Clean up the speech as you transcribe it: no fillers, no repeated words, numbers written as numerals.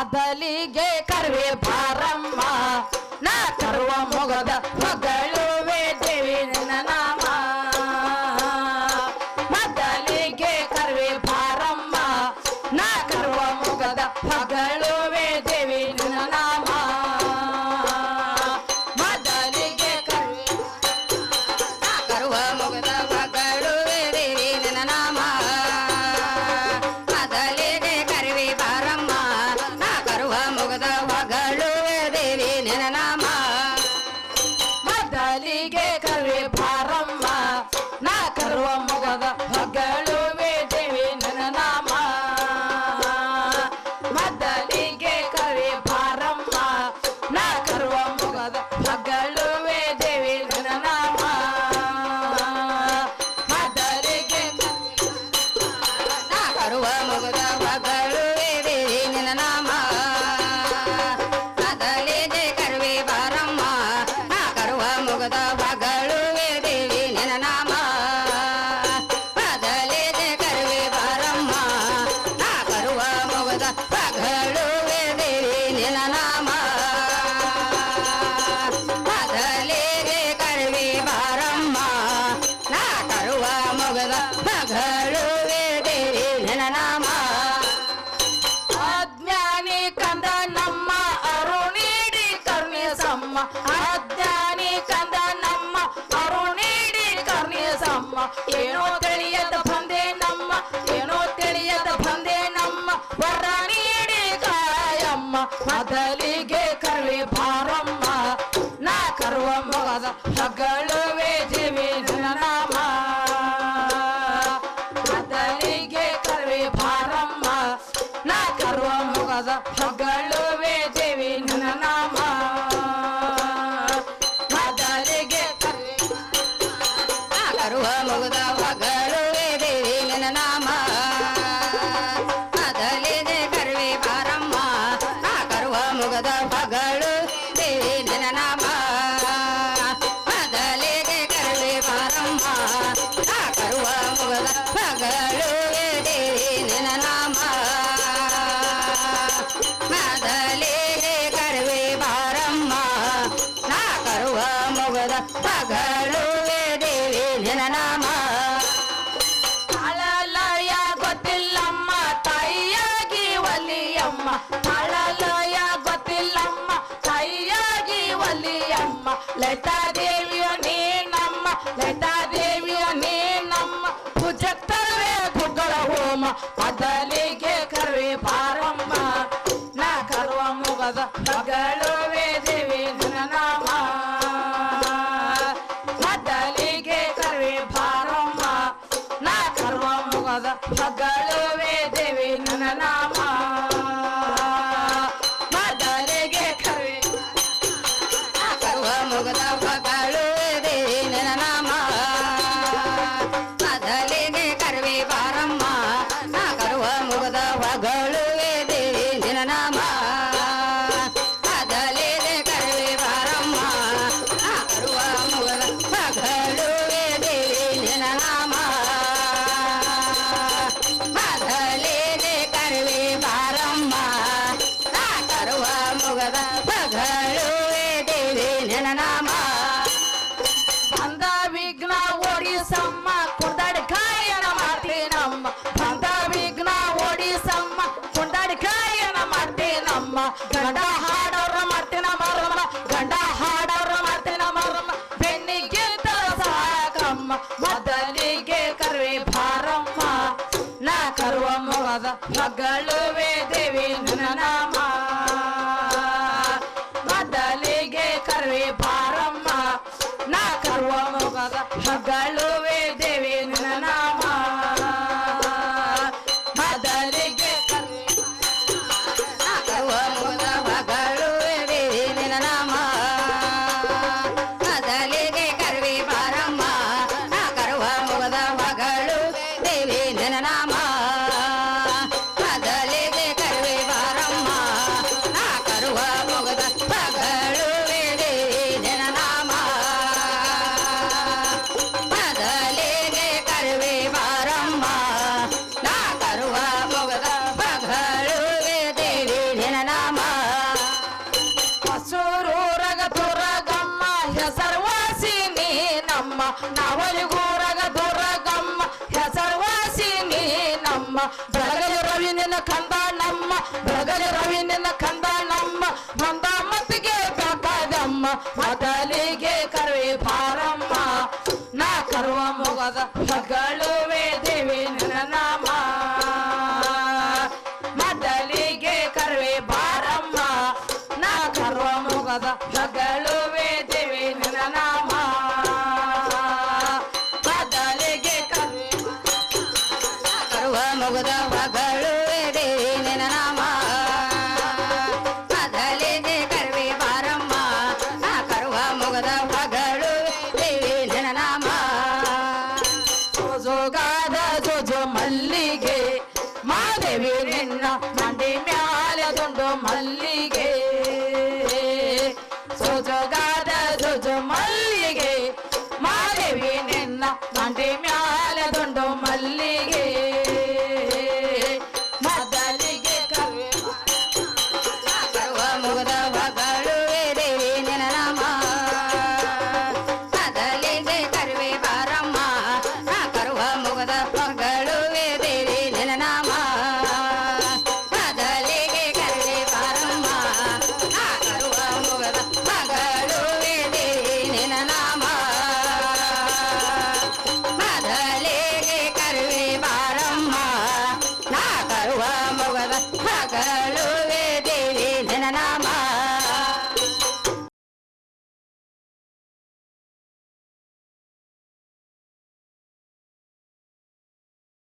ಮೊದಲಿಗೆ ಕರ್ವೆ ಬಾರಮ್ಮ ನಾ ಕರುವ ಮೊಗದ ಹೊಗಳುವೆ ದೇವಿ ನಿನ್ನ ನಾಮ ಮೊದಲಿಗೆ ಕರ್ವೆ ಬಾರಮ್ಮ ನಾ ಕರುವ ಮೊಗದ ಹೊಗಳುವೆ ದೇವಿ ನಿನ್ನ ನಾಮ ಮೊದಲಿಗೆ ಕರ್ವೆ ನಾ ಕರುವ ಮೊಗದ ಹೊಗಳುವೆ ದೇವಿ ನಿನ್ನ ನಾಮ ಮೊದಲಿಗೆ ಕರ್ವೆ ಬಾರಮ್ಮ ನಾ ಕರುವ ಮೊಗದ ಹೊಗಳುವೆ ದೇವಿ ನಿನ್ನ ನಾಮ ಮೊದಲಿಗೆ ಕರ್ವೆ ಬಾರಮ್ಮ ನಾ ಕರುವ ಮೊಗದ ಹೊಗಳುವೆ ದೇವಿ ನಿನ್ನ ನಾಮ ಮೊದಲಿಗೆ ಕರ್ವೆ ಬಾರಮ್ಮ ನಾ ಕರುವ ಮೊಗದ ಹೊಗಳುವೆ ದೇವಿ ನಿನ್ನ ನಾಮ ಮೊದಲಿಗೆ ನಾ ಕರುವ ಮೊಗದ ಹೊಗಳುವೆ ದೇವಿ ನಿನ್ನ ನಾಮ ಮೊದಲಿಗೆ ಕರ್ವೆ ಬಾರಮ್ಮ ನಾ ಕರುವ ಮೊಗದ ಹೊಗಳುವೆ ದೇವಿ ನಿನ್ನ ನಾಮ ಮೊದಲಿಗೆ ಕರ್ವೆ ಬಾರಮ್ಮ ನಾ ಕರುವ ಮೊಗದ ಹೊಗಳುವೆ ದೇವಿ ನಿನ್ನ ನಾಮ ಮೊದಲಿಗೆ ಕರ್ವೆ ಬಾರಮ್ಮ ನಾ ಕರುವ ಮೊಗದ ಹೊಗಳುವೆ ದೇವಿ ನಿನ್ನ ನಾಮ ಅಜ್ಞಾನಿ ಕಂದ ನಮ್ಮ ಅರುಣೀಡಿ ಕರ್ಣಿಸಮ್ಮ ಅಜ್ಞಾನಿ ಕಂದ ನಮ್ಮ ಅರುಣೀಡಿ ಕರ್ಣಿಸಮ್ಮ ಏನೋ ತಿಳಿಯದ ಬಂದೆ ನಮ್ಮ ಏನೋ ತಿಳಿಯದ ಬಂದೆ ನಮ್ಮ ವರ ನೀಡಿ ಕಾಯಮ್ಮ ಮೊದಲಿಗೆ ಕರ್ವೆ ಬಾರಮ್ಮ ನಾ ಕರುವ ಮೊಗದ ಹೊಗಳುವೆ ದೇವಿ ನಿನ್ನ ನಾಮ ಮೊದಲಿಗೆ ಕರ್ವೆ ಬಾರಮ್ಮ ನಾ ಕರುವ ಮೊಗದ ಹೊಗಳುವೆ ದೇವಿ ನಿನ್ನ ನಾಮ ಮೊದಲಿಗೆ ನಾ ಕರುವ ಮೊಗದ ಹೊಗಳುವೆ ದೇವಿ ನಿನ್ನ ನಾಮ ಮೊದಲಿಗೆ ಕರ್ವೆ ಬಾರಮ್ಮ ನಾ ಕರುವ ಮೊಗದ ಹೊಗಳು ದೇವಿ ನಿನ್ನ ನಾಮ ಮೊದಲಿಗೆ ಕರ್ವೆ ಬಾರಮ್ಮ ನಾ ಕರುವ ಮೊಗದ ಹೊಗಳುವೆ ದೇವಿ ನಿನ್ನ ನಾಮ ಮೊದಲಿಗೆ ಕರ್ವೆ ಬಾರಮ್ಮ ನಾ ಕರುವ ಮೊಗದ ಹೊಗಳುವೆ ದೇವಿ ನಿನ್ನ ನಾಮ ತಾಳಲಯ ಗೊತ್ತಿಲ್ಲಮ್ಮ ತಾಯಿಯಾಗಿ ಒಲಿಯಮ್ಮ ತಾಳಲಯ ಗೊತ್ತಿಲ್ಲಮ್ಮ ತಾಯಿಯಾಗಿ ಒಲಿಯಮ್ಮ ಲತಾದೇವಿಯ ನೀನಮ್ಮ ಲತಾದೇವಿಯ ನೀನಮ್ಮ ಪೂಜಕ್ತರವೇ ಗುಗ್ಗಳ ಹೋಮ ಮೊದಲಿಗೆ ಕರ್ವೆ ಬಾರಮ್ಮ ನಾ ಕರುವ ಮೊಗದ ಹೊಗಳುವೆ ದೇವಿ ನಿನ್ನ ನಾಮ ಮೊದಲಿಗೆ ಕರ್ವೆ ಬಾರಮ್ಮ ನಾ ಕರುವ ಮೊಗದ ಹೊಗಳುವೆ ದೇವಿ ನಿನ್ನ ನಾಮ ಮೊದಲಿಗೆ ಕರ್ವೆ ನಾ ಕರುವ ಮೊಗದ ಹೊಗಳುವೆ ದೇವಿ ನಿನ್ನ ನಾಮ ಮೊದಲಿಗೆ ಕರ್ವೆ ಬಾರಮ್ಮ ನಾ ಕರುವ ಮೊಗದ ಹೊಗಳುವೆ ದೇವಿ ನಿನ್ನ ನಾಮ ಮೊದಲಿಗೆ ಕರ್ವೆ ಬಾರಮ್ಮ ನಾ ಕರುವ ಮೊಗದ ಹೊಗಳುವೆ ದೇವಿ ನಿನ್ನ ನಾಮ ಮೊದಲಿಗೆ ಕರ್ವೆ ಬಾರಮ್ಮ ನಾ ಕರುವ ಮೊಗದ ಹೊಗಳುವೆ ದೇವಿ ನಿನ್ನ ನಾಮ ಬಂದ ವಿಘ್ನ ಓಡಿಸಮ್ಮ ಕುಂದಾಡಿ ಕಾಯನ ಮಾಡ್ತೀನಮ್ಮ ಬಂದ ವಿಘ್ನ ಓಡಿಸಮ್ಮ ಕುಂದಾಡಿ ಕಾಯನ ಮಾಡ್ತೀನಮ್ಮ ಗಂಡ ಹಾಡವ್ರ ಮಾಡ್ತೀನ ಮರಮ್ಮ ಗಂಡ ಹಾಡವ್ರ ಮಾಡ್ತೀನ ಮರಮ್ಮ ಬೆನ್ನಿಗಿಂತ ಸಾಕಮ್ಮ ಮೊದಲಿಗೆ ಕರ್ವೆ ಬಾರಮ್ಮ ನಾ ಕರುವ ಮೊಗದ ಹೊಗಳುವೆ ದೇವಿ ನಿನ್ನ ನಾಮ ಮೊದಲಿಗೆ ಕರ್ವೆ ಬಾರಮ್ಮ ನಾ ಕರುವ ಮೊಗದ ಹೊಗಳುವೆ ದೇವಿ ನಿನ್ನ ನಾಮ ಮೊದಲಿಗೆ ನಾ ಕರುವ ಮೊಗದ ಹೊಗಳುವೆ ದೇವಿ ನಿನ್ನ ನಾಮ ಮೊದಲಿಗೆ ಕರ್ವೆ ಬಾರಮ್ಮ ನಾ ಕರುವ ಮೊಗದ ಹೊಗಳು ದೇವಿ ನಿನ್ನ ನಾಮ ಮೊದಲಿಗೆ ಕರ್ವೆ ಬಾರಮ್ಮ ಯಾವಲಿಗೂರಗ ದುರ್ಗಮ್ಮ ಹೆಸರುವಾಸಿ ನೀ ನಮ್ಮ ಬೆಳಗಲಿ ರವಿ ನಿನ್ನ ಕಂದ ನಮ್ಮ ಬೆಳಗಲಿ ರವಿ ನಿನ್ನ ಕಂದ ನಮ್ಮ ಬಂದ ಮತ್ತಿಗೆ ಬೇಕಾದಮ್ಮ ಮೊದಲಿಗೆ ಕರುವೆ ಬಾರಮ್ಮ ನಾ ಕರುವ ಮೊಗದ ಹೊಗಳುವೆ ದೇವಿ ನಿನ್ನ ನಾಮ ಮೊದಲಿಗೆ ಕರುವೆ ಬಾರಮ್ಮ ನಾ ಕರುವ ಮೊಗದ ಹೊಗಳುವೆ ದೇವಿ ನಿನ್ನ ನಾಮ ಮೊದಲಿಗೆ ಕರುವೆ ಕರುವ ಮುಗದ ಹೊಗಳುವೆ ದೇವಿ ನಿನ್ನ ನಾಮ ಮೊದಲಿಗೆ ಕರುವೆ ಬಾರಮ್ಮ ನಾ ಕರುವ ಮುಗದ ಹೊಗಳುವೆ ದೇವಿ ನಿನ್ನ ನಾಮ ಜೋಗಾದ ಜೋಜೋ ಮಲ್ಲಿಗೆ ಮಾದೇವಿ ನಿನ್ನ ಮಂಡಿ ಮ್ಯಾಲೆ ದುಂಡು ಮಲ್ಲಿಗೆ ಸೋಜೋಗಾದ ಜೋಜೋ ಮಲ್ಲಿಗೆ ಮಾದೇವಿ ನಿನ್ನ ಮಂಡಿ ಮ್ಯಾಲೆ ದುಂಡು ಮಲ್ಲಿಗೆ